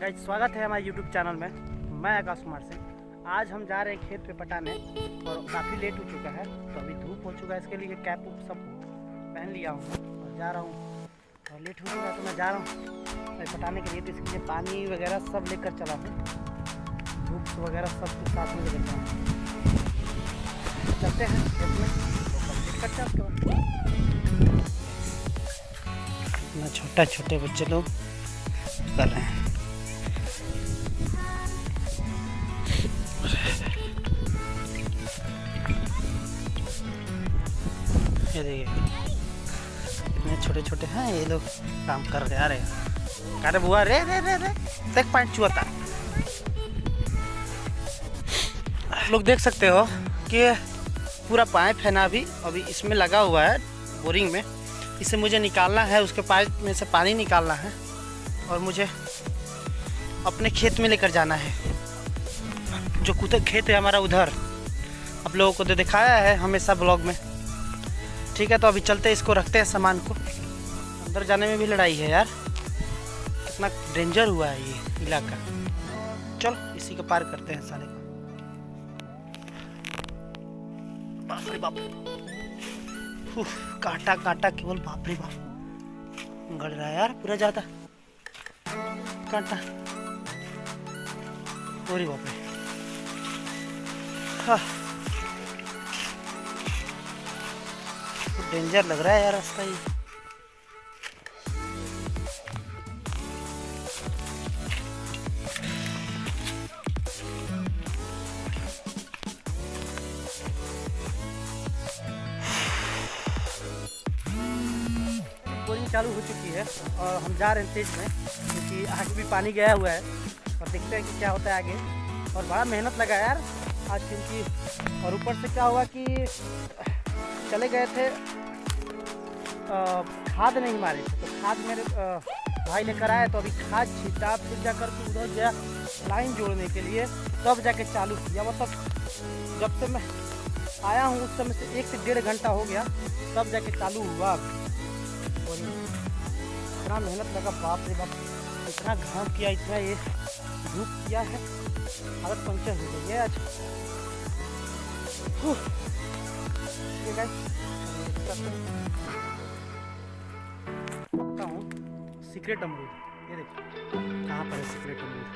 Guys स्वागत है हमारे YouTube चैनल में। मैं आकाश कुमार सिंह। आज हम जा रहे हैं खेत पे पटाने और काफ़ी लेट हो चुका है, तो अभी धूप हो चुका है। इसके लिए कैप उप सब पहन लिया हूँ और जा रहा हूँ। और लेट हो चुका है तो मैं जा रहा हूँ पटाने के लिए। तो इसके लिए पानी वगैरह सब लेकर चला हूँ, बुक्स वगैरह सब कुछ साथ में लेकर चला हूँ। चलते हैं खेत में तो कंप्लीट करते हैं। उसके बाद इतना छोटा छोटे बच्चे लोग कर रहे हैं। ये देखिए कितने छोटे छोटे हैं ये लोग काम कर रहे। अरे अरे बुआ रे रे रे रे देख पानी चुआता। आप लोग देख सकते हो कि पूरा पाइप है ना, अभी इसमें लगा हुआ है बोरिंग में। इसे मुझे निकालना है, उसके पाइप में से पानी निकालना है और मुझे अपने खेत में लेकर जाना है। जो कुछ खेत है हमारा उधर, आप लोगों को तो दिखाया है हमेशा ब्लॉग में। ठीक है, तो अभी चलते हैं, इसको रखते हैं सामान को। अंदर जाने में भी लड़ाई है यार, कितना डेंजर हुआ है ये इलाका। चलो इसी को पार करते हैं साले को। बाप रे बाप, कांटा कांटा केवल, बाप रे बाप गड़ रहा है यार पूरा ज्यादा कांटा। अरे बाप रे, हाँ डेंजर लग रहा है यार रास्ता ये। बोरिंग चालू हो चुकी है और हम जा रहे हैं तेज में, क्योंकि आगे भी पानी गया हुआ है और देखते हैं कि क्या होता है आगे। और बड़ा मेहनत लगा यार आज, क्योंकि और ऊपर से क्या हुआ कि चले गए थे, खाद नहीं मारे थे, तो खाद मेरे भाई लेकर आए, तो अभी खाद छीटा, फिर जाकर के उधर गया लाइन जोड़ने के लिए, तब जाके चालू किया। मतलब जब से मैं आया हूँ उस समय से 1 से 1.5 घंटा हो गया, तब जाके चालू हुआ। और इतना मेहनत लगा, बाप रे बाप, इतना घाम किया, इतना ये धूप किया है, हालत पंचर हो गई है आज। सीक्रेट अमरूद, ये देखिए कहाँ पर है सीक्रेट अमरूद।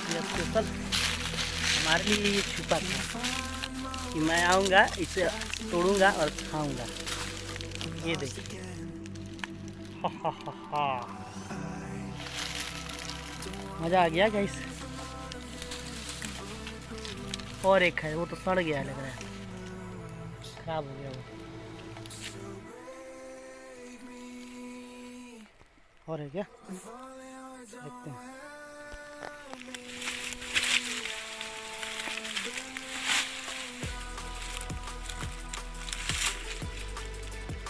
ये स्पेशल हमारे लिए ये छुपा था कि मैं आऊँगा, इसे तोड़ूंगा और खाऊंगा। ये देखिए, हा मज़ा आ गया गाइस। और एक है, वो तो सड़ गया लग रहा है, खराब हो गया वो। और है क्या, देखते हैं।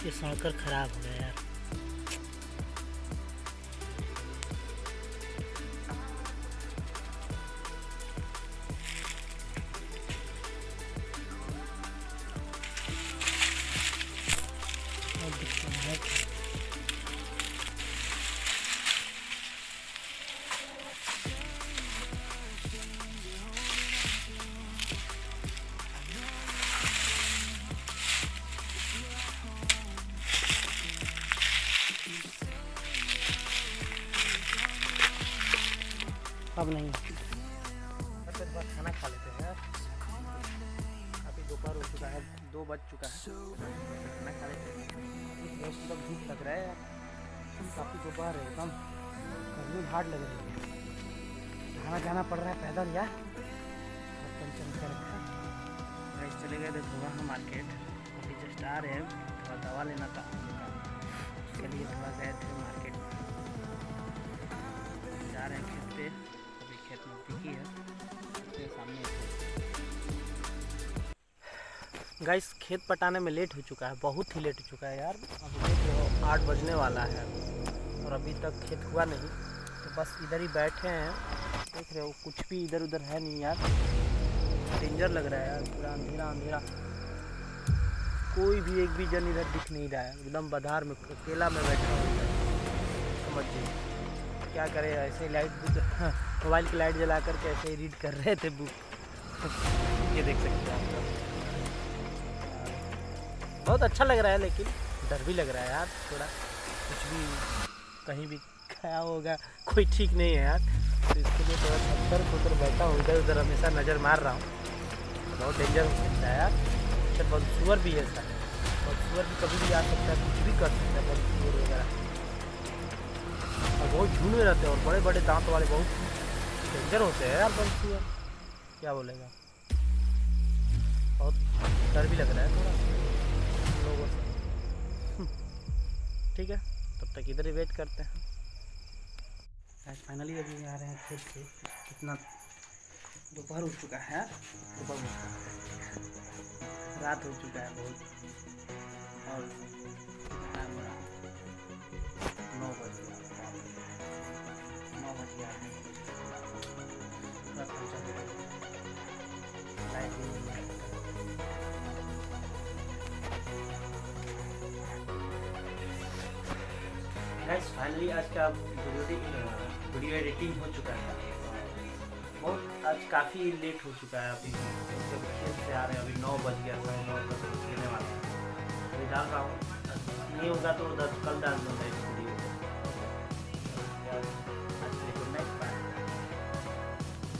ये सड़कर खराब हो गया यार। अब नहीं, खाना खा लेते हैं यार, काफ़ी दोपहर हो चुका है, 2 बज चुका है। खाना खा लेते हैं, मतलब धूप लग रहा है यार, काफ़ी दोपहर है, एकदम गर्मी हार्ड लग रही है। खाना जाना पड़ रहा है पैदल यार, चल रखा है। चले गए थे थोड़ा हम मार्केट, अभी जस्ट आ रहे हैं, थोड़ा दवा लेना था, उसके लिए थोड़ा गए थे मार्केट। जा रहे हैं खेत पे, अभी खेत नज़दीकी है, सामने। गाइस खेत पटाने में लेट हो चुका है, बहुत ही लेट हो चुका है यार। अभी देख रहे हो 8 बजने वाला है और अभी तक खेत हुआ नहीं, तो बस इधर ही बैठे हैं। देख रहे हो कुछ भी इधर उधर है नहीं यार, डेंजर लग रहा है यार, पूरा अंधेरा अंधेरा। कोई भी एक भी जन इधर दिख नहीं रहा है, एकदम बाजार में अकेला में बैठा हुआ है। समझिए क्या करें, ऐसे लाइट मोबाइल की लाइट जला करके ऐसे ही रीड कर रहे थे बुक। ये देख सकते हैं आप लोग। बहुत अच्छा लग रहा है, लेकिन डर भी लग रहा है यार थोड़ा, कुछ भी कहीं भी क्या होगा कोई ठीक नहीं है यार। तो इसके लिए थोड़ा सत्तर होकर बैठा हूँ, इधर उधर हमेशा नज़र मार रहा हूँ। बहुत डेंजर हो सकता है यार। अच्छा बदसूअर भी है सर, बदसूअर भी कभी भी आ सकता है, कुछ भी कर सकता है बदसूअर वगैरह। और बहुत झुंड में रहते हैं और बड़े बड़े दांत वाले, बहुत डेंजर होते हैं यार बदसूअर। क्या बोलेगा, बहुत डर भी लग रहा है थोड़ा लोगों से। ठीक है, तब तक इधर ही वेट करते हैं। फाइनली अभी आ रहे हैं खेत से। कितना दोपहर हो चुका है, दोपहर हो चुका है, रात हो चुका है बहुत। और टाइम हो रहा है 9 बज गया, 9 बज गया है। पूरा खर्चा हो गया, लाइट भी नहीं है। गाइस फाइनली आज का वीडियो एडिटिंग हो चुका है। बहुत आज काफ़ी लेट हो चुका है। अभी जब खेत से आ रहे हैं, अभी 9 बज गया, 9:30 बजने वाला है। अभी डाल रहा हूँ, नहीं होगा तो कल डाल दूँगा इसको।